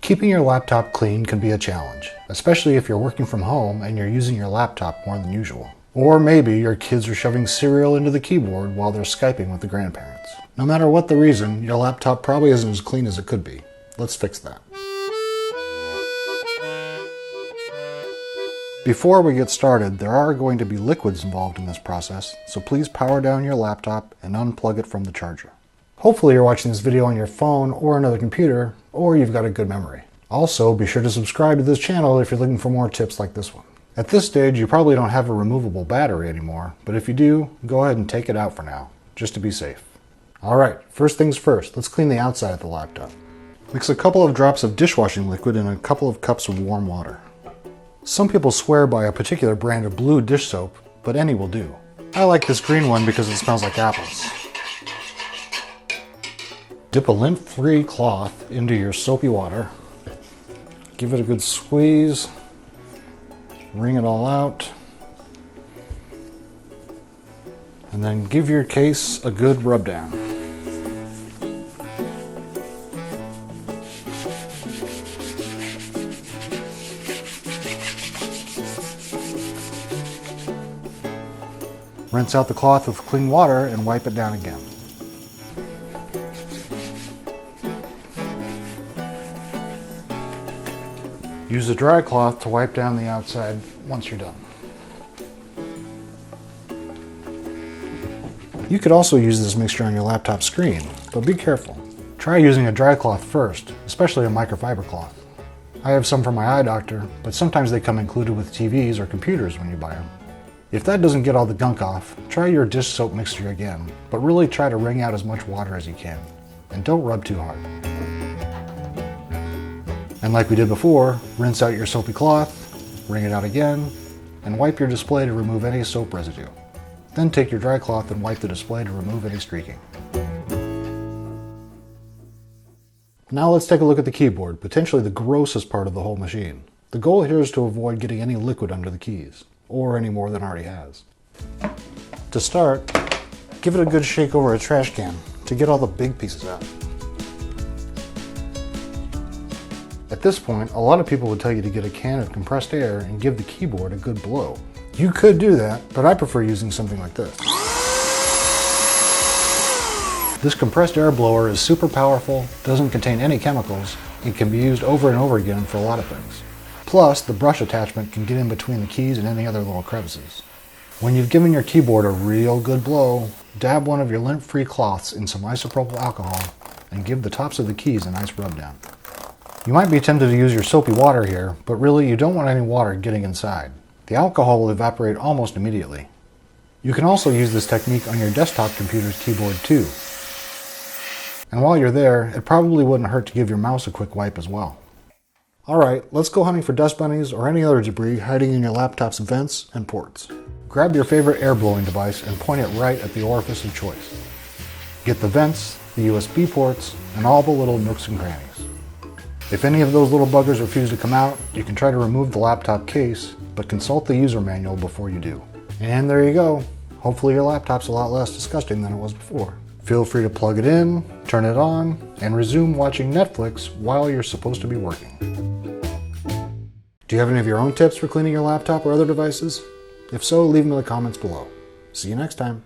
Keeping your laptop clean can be a challenge, especially if you're working from home and you're using your laptop more than usual. Or maybe your kids are shoving cereal into the keyboard while they're Skyping with the grandparents. No matter what the reason, your laptop probably isn't as clean as it could be. Let's fix that. Before we get started, there are going to be liquids involved in this process, so please power down your laptop and unplug it from the charger. Hopefully you're watching this video on your phone or another computer, or you've got a good memory. Also, be sure to subscribe to this channel if you're looking for more tips like this one. At this stage, you probably don't have a removable battery anymore, but if you do, go ahead and take it out for now, just to be safe. Alright, first things first, let's clean the outside of the laptop. Mix a couple of drops of dishwashing liquid in a couple of cups of warm water. Some people swear by a particular brand of blue dish soap, but any will do. I like this green one because it smells like apples. Dip a lint-free cloth into your soapy water. Give it a good squeeze. Wring it all out. And then give your case a good rub down. Rinse out the cloth with clean water and wipe it down again. Use a dry cloth to wipe down the outside once you're done. You could also use this mixture on your laptop screen, but be careful. Try using a dry cloth first, especially a microfiber cloth. I have some from my eye doctor, but sometimes they come included with TVs or computers when you buy them. If that doesn't get all the gunk off, try your dish soap mixture again, but really try to wring out as much water as you can. And don't rub too hard. And like we did before, rinse out your soapy cloth, wring it out again, and wipe your display to remove any soap residue. Then take your dry cloth and wipe the display to remove any streaking. Now let's take a look at the keyboard, potentially the grossest part of the whole machine. The goal here is to avoid getting any liquid under the keys, or any more than already has. To start, give it a good shake over a trash can to get all the big pieces out. At this point, a lot of people would tell you to get a can of compressed air and give the keyboard a good blow. You could do that, but I prefer using something like this. This compressed air blower is super powerful, doesn't contain any chemicals, and can be used over and over again for a lot of things. Plus, the brush attachment can get in between the keys and any other little crevices. When you've given your keyboard a real good blow, dab one of your lint-free cloths in some isopropyl alcohol and give the tops of the keys a nice rub down. You might be tempted to use your soapy water here, but really you don't want any water getting inside. The alcohol will evaporate almost immediately. You can also use this technique on your desktop computer's keyboard too. And while you're there, it probably wouldn't hurt to give your mouse a quick wipe as well. Alright, let's go hunting for dust bunnies or any other debris hiding in your laptop's vents and ports. Grab your favorite air blowing device and point it right at the orifice of choice. Get the vents, the USB ports, and all the little nooks and crannies. If any of those little buggers refuse to come out, you can try to remove the laptop case, but consult the user manual before you do. And there you go. Hopefully your laptop's a lot less disgusting than it was before. Feel free to plug it in, turn it on, and resume watching Netflix while you're supposed to be working. Do you have any of your own tips for cleaning your laptop or other devices? If so, leave them in the comments below. See you next time.